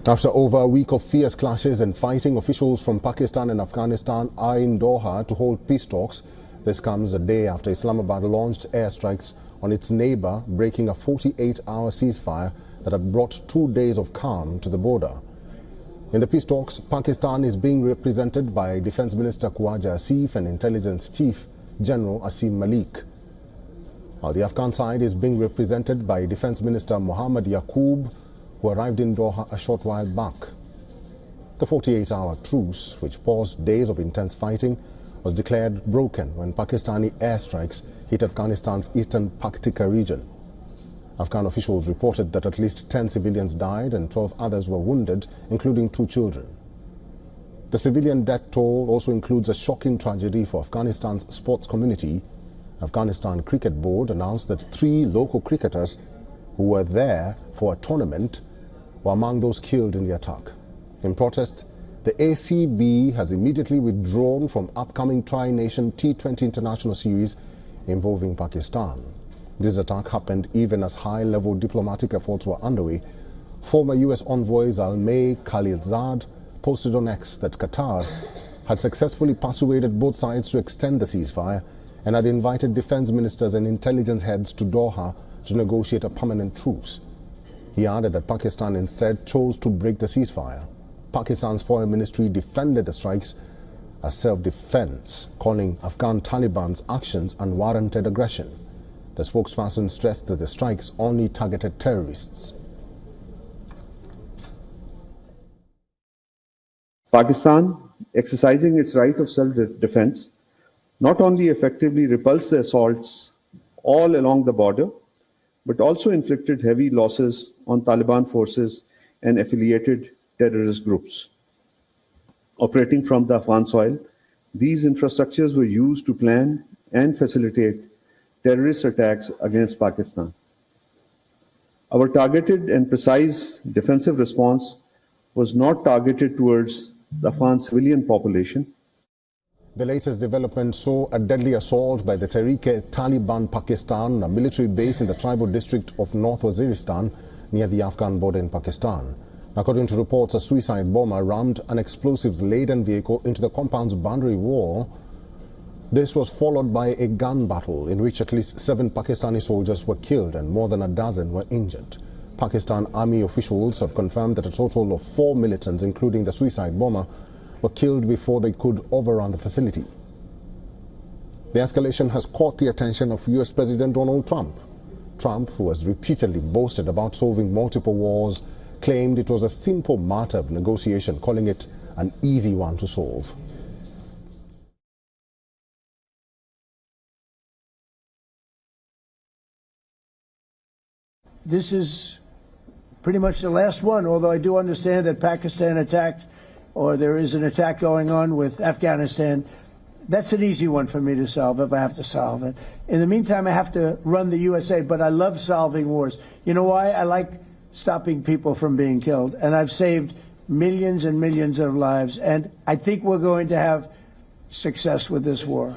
After over a week of fierce clashes and fighting, officials from Pakistan and Afghanistan are in Doha to hold peace talks. This comes a day after Islamabad launched airstrikes on its neighbor, breaking a 48-hour ceasefire that had brought 2 days of calm to the border. In the peace talks, Pakistan is being represented by Defense Minister Khwaja Asif and Intelligence Chief General Asim Malik. While the Afghan side is being represented by Defense Minister Muhammad Yaqoob, who arrived in Doha a short while back. The 48-hour truce, which paused days of intense fighting, was declared broken when Pakistani airstrikes hit Afghanistan's eastern Paktika region. Afghan officials reported that at least 10 civilians died and 12 others were wounded, including 2 children. The civilian death toll also includes a shocking tragedy for Afghanistan's sports community. Afghanistan Cricket Board announced that 3 local cricketers who were there for a tournament were among those killed in the attack. In protest, the ACB has immediately withdrawn from upcoming Tri-Nation T20 International Series involving Pakistan. This attack happened even as high-level diplomatic efforts were underway. Former U.S. envoy Zalmay Khalilzad posted on X that Qatar had successfully persuaded both sides to extend the ceasefire and had invited defense ministers and intelligence heads to Doha to negotiate a permanent truce. He added that Pakistan instead chose to break the ceasefire. Pakistan's foreign ministry defended the strikes as self-defense, calling Afghan Taliban's actions unwarranted aggression. The spokesperson stressed that the strikes only targeted terrorists. Pakistan, exercising its right of self-defense, not only effectively repulsed the assaults all along the border, but also inflicted heavy losses on Taliban forces and affiliated terrorist groups. Operating from the Afghan soil, these infrastructures were used to plan and facilitate terrorist attacks against Pakistan. Our targeted and precise defensive response was not targeted towards the Afghan civilian population. The latest development saw a deadly assault by the Taliban Pakistan, a military base in the tribal district of North Waziristan near the Afghan border in Pakistan. According to reports, a suicide bomber rammed an explosives-laden vehicle into the compound's boundary wall. This was followed by a gun battle in which at least 7 Pakistani soldiers were killed and more than a dozen were injured. Pakistan Army officials have confirmed that a total of 4 militants, including the suicide bomber, were killed before they could overrun the facility. The escalation has caught the attention of US President Donald Trump. Trump, who has repeatedly boasted about solving multiple wars, claimed it was a simple matter of negotiation, calling it an easy one to solve. This is pretty much the last one, although I do understand that Pakistan attacked, or there is an attack going on with Afghanistan. That's an easy one for me to solve if I have to solve it. In the meantime, I have to run the USA, but I love solving wars. You know why? I like stopping people from being killed, and I've saved millions and millions of lives, and I think we're going to have success with this war.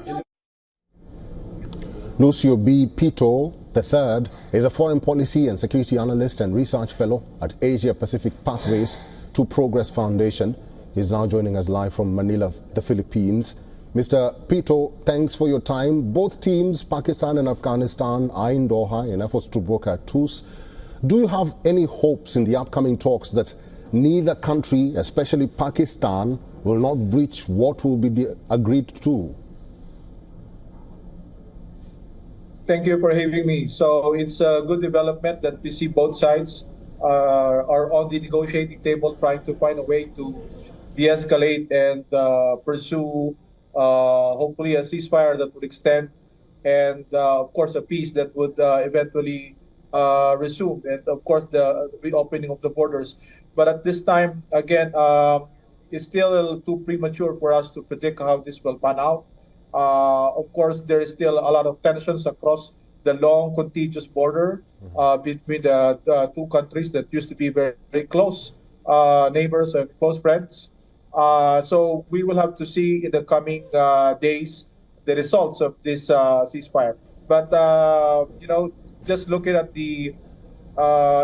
Lucio B. Pito III is a foreign policy and security analyst and research fellow at Asia Pacific Pathways to Progress Foundation. He's now joining us live from Manila, the Philippines. Mr. Pito, thanks for your time. Both teams, Pakistan and Afghanistan, are in Doha in efforts to broker a truce. Do you have any hopes in the upcoming talks that neither country, especially Pakistan, will not breach what will be agreed to? Thank you for having me. So it's a good development that we see both sides are on the negotiating table trying to find a way to de-escalate and pursue hopefully a ceasefire that would extend and of course a peace that would eventually resume, and of course the reopening of the borders. But at this time, again, it's still too premature for us to predict how this will pan out. Of course, there is still a lot of tensions across the long, contiguous border between the 2 countries that used to be very, very close neighbors and close friends. So we will have to see in the coming days the results of this ceasefire. But you know, just looking at the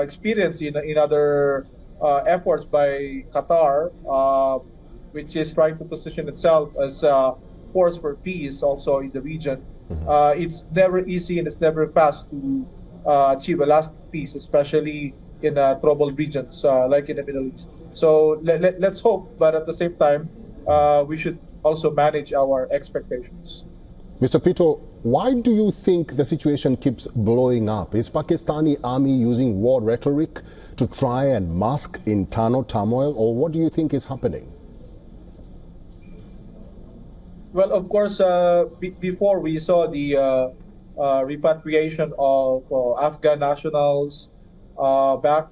experience in other efforts by Qatar, which is trying to position itself as a force for peace also in the region. It's never easy and it's never fast to achieve a lasting peace, especially in troubled regions like in the Middle East. So let's hope, but at the same time, we should also manage our expectations. Mr. Pito, why do you think the situation keeps blowing up? Is Pakistani army using war rhetoric to try and mask internal turmoil, or what do you think is happening? Well, of course, before we saw the repatriation of Afghan nationals Afghan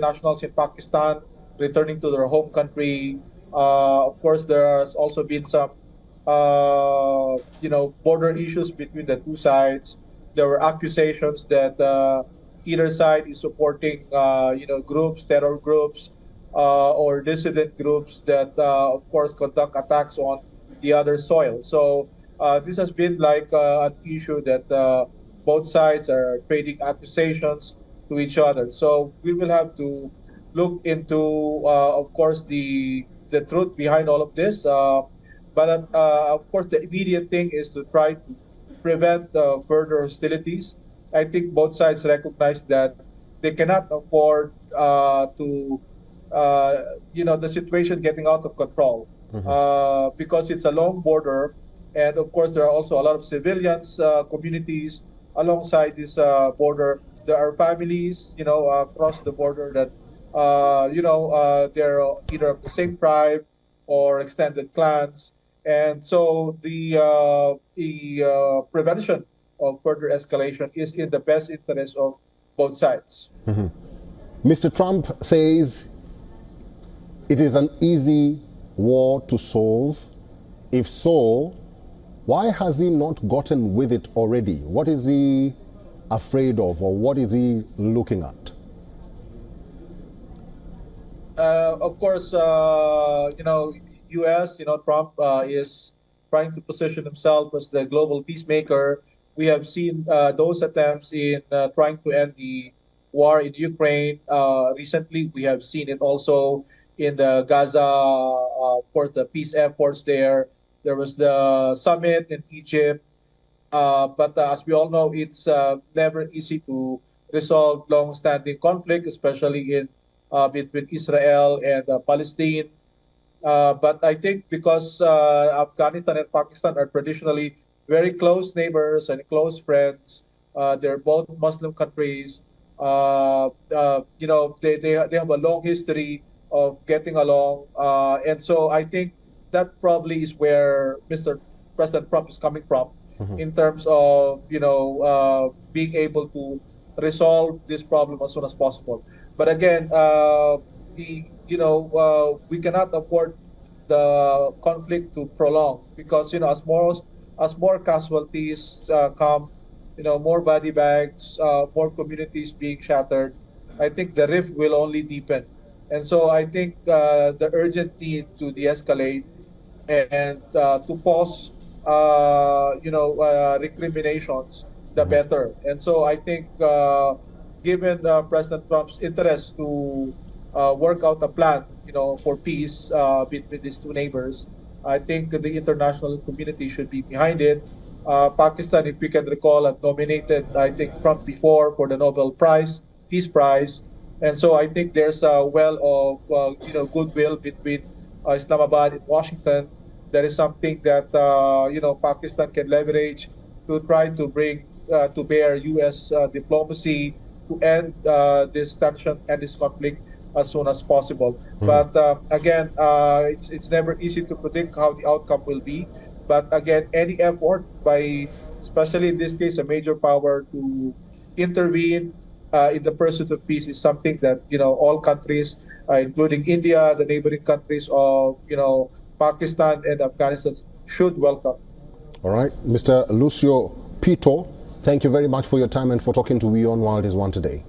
nationals in Pakistan returning to their home country. Of course, there has also been some, border issues between the two sides. There were accusations that either side is supporting, groups, terror groups, or dissident groups that, of course, conduct attacks on the other soil. So this has been like an issue that both sides are trading accusations to each other. So we will have to look into, of course, the truth behind all of this. But of course, the immediate thing is to try to prevent further hostilities. I think both sides recognize that they cannot afford the situation getting out of control, because it's a long border. And of course, there are also a lot of civilians, communities alongside this border. There are families, across the border that, they're either of the same tribe or extended clans. And so the prevention of further escalation is in the best interest of both sides. Mr. Trump says it is an easy war to solve. If so, why has he not gotten with it already? What is he afraid of, or what is he looking at? Of course, U.S., Trump is trying to position himself as the global peacemaker. We have seen those attempts in trying to end the war in Ukraine. Recently, we have seen it also in the Gaza, of course, the peace efforts there. There was the summit in Egypt. But as we all know, it's never easy to resolve long-standing conflict, especially in between Israel and Palestine. But I think because Afghanistan and Pakistan are traditionally very close neighbors and close friends, they're both Muslim countries. They have a long history of getting along, and so I think that probably is where Mr. President Trump is coming from, in terms of being able to resolve this problem as soon as possible. But again, we cannot afford the conflict to prolong, because as more casualties come, more body bags, more communities being shattered, I think the rift will only deepen. And so I think the urgent need to de-escalate and to pause, recriminations, the better. And so I think, given President Trump's interest to work out a plan, for peace between these two neighbors, I think the international community should be behind it. Pakistan, if we can recall, had nominated, I think, Trump before for the Nobel Peace Prize. And so I think there's a well of goodwill between Islamabad and Washington. That is something that Pakistan can leverage to try to bring to bear U.S. Diplomacy to end this tension and this conflict as soon as possible. But again, it's never easy to predict how the outcome will be. But again, any effort by, especially in this case, a major power to intervene in the pursuit of peace is something that all countries, including India, the neighboring countries of Pakistan and Afghanistan, should welcome. All right, Mr. Lucio Pito, thank you very much for your time and for talking to WION World is One today.